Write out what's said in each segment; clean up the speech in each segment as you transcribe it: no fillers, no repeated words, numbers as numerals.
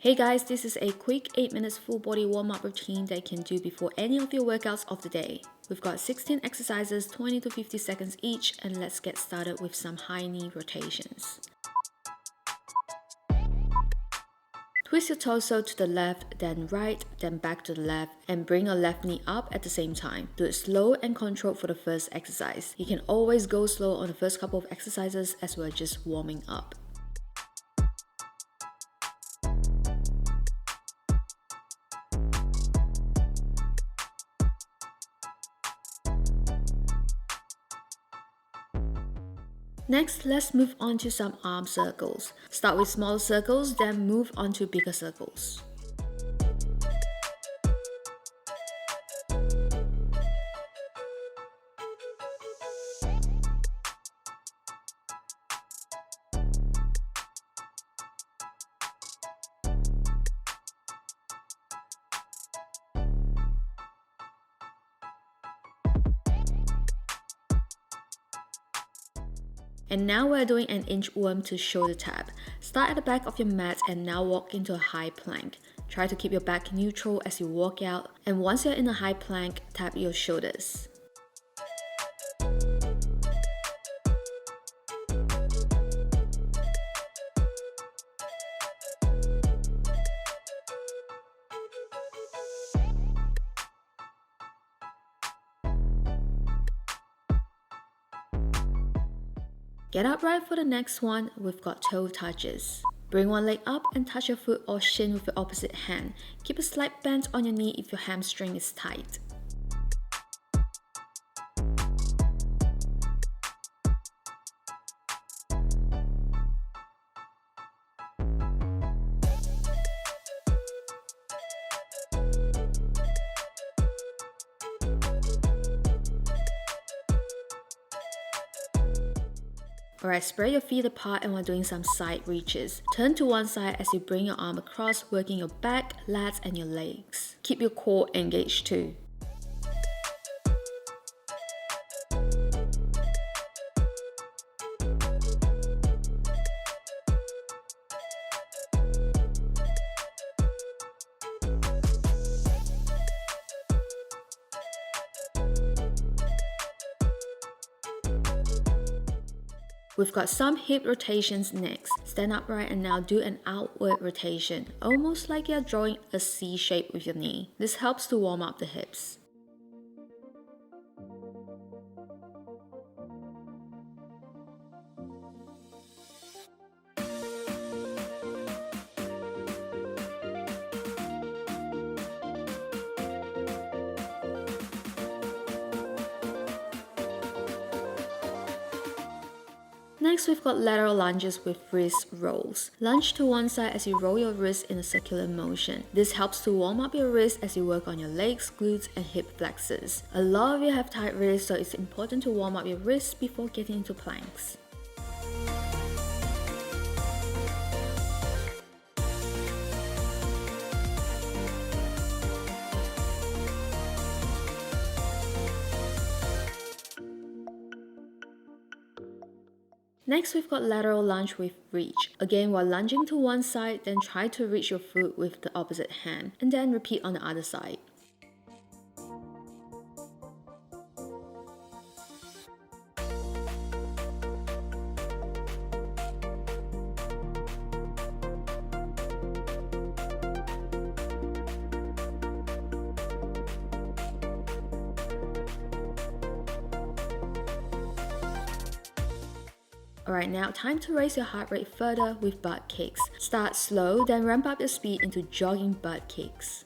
Hey guys, this is a quick 8 minutes full body warm-up routine that you can do before any of your workouts of the day. We've got 16 exercises, 20 to 50 seconds each, and let's get started with some high knee rotations. Twist your torso to the left, then right, then back to the left, and bring your left knee up at the same time. Do it slow and controlled for the first exercise. You can always go slow on the first couple of exercises as we're just warming up. Next, let's move on to some arm circles. Start with smaller circles, then move on to bigger circles. And now we're doing an inchworm to shoulder tap. Start at the back of your mat and now walk into a high plank. Try to keep your back neutral as you walk out, and once you're in a high plank, tap your shoulders. Get upright for the next one. We've got toe touches. Bring one leg up and touch your foot or shin with your opposite hand. Keep a slight bend on your knee if your hamstring is tight. Alright, spread your feet apart and we're doing some side reaches. Turn to one side as you bring your arm across, working your back, lats, and your legs. Keep your core engaged too. We've got some hip rotations next. Stand upright and now do an outward rotation, almost like you're drawing a C shape with your knee. This helps to warm up the hips. Next, we've got lateral lunges with wrist rolls. Lunge to one side as you roll your wrist in a circular motion. This helps to warm up your wrist as you work on your legs, glutes, and hip flexors. A lot of you have tight wrists, so it's important to warm up your wrists before getting into planks. Next, we've got lateral lunge with reach. Again, while lunging to one side, then try to reach your foot with the opposite hand, and then repeat on the other side. Alright, now time to raise your heart rate further with butt kicks. Start slow, then ramp up your speed into jogging butt kicks.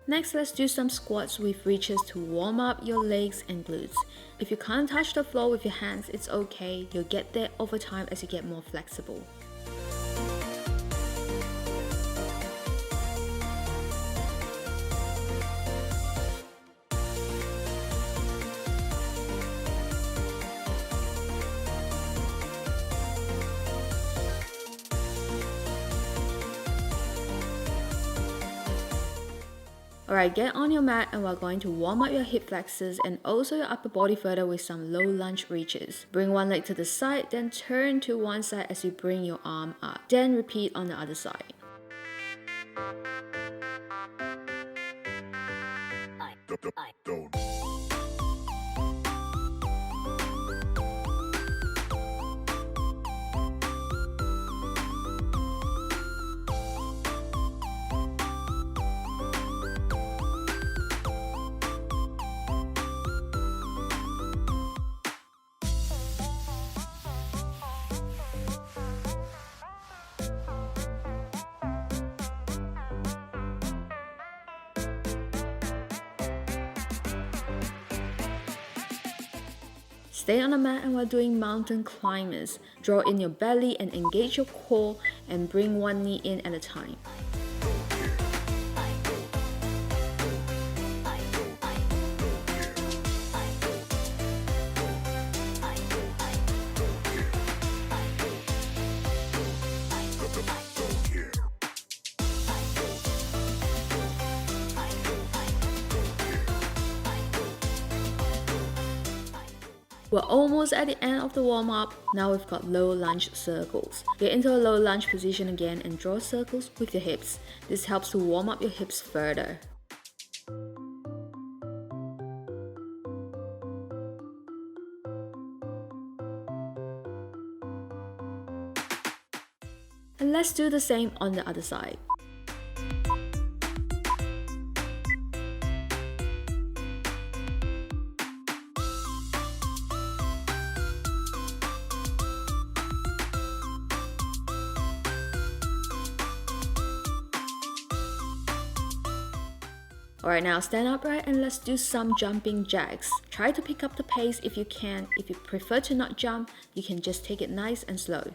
Next, let's do some squats with reaches to warm up your legs and glutes. If you can't touch the floor with your hands, it's okay. You'll get there over time as you get more flexible. Alright, get on your mat and we're going to warm up your hip flexors and also your upper body further with some low lunge reaches. Bring one leg to the side, then turn to one side as you bring your arm up. Then repeat on the other side. Stay on the mat and we're doing mountain climbers. Draw in your belly and engage your core and bring one knee in at a time. We're almost at the end of the warm-up. Now we've got low lunge circles. Get into a low lunge position again and draw circles with your hips. This helps to warm up your hips further. And let's do the same on the other side. Alright, now stand upright and let's do some jumping jacks. Try to pick up the pace if you can. If you prefer to not jump, you can just take it nice and slow.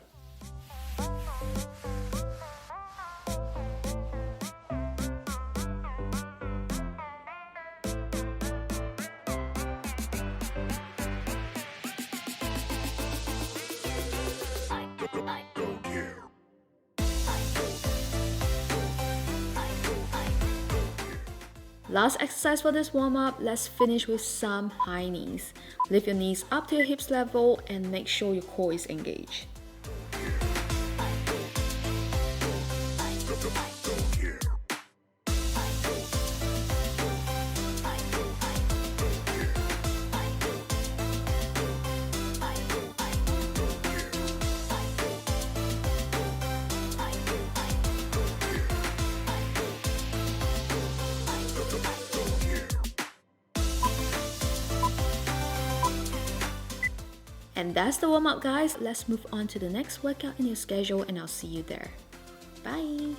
Last exercise for this warm-up, let's finish with some high knees. Lift your knees up to your hips level and make sure your core is engaged. And that's the warm-up, guys. Let's move on to the next workout in your schedule and I'll see you there. Bye!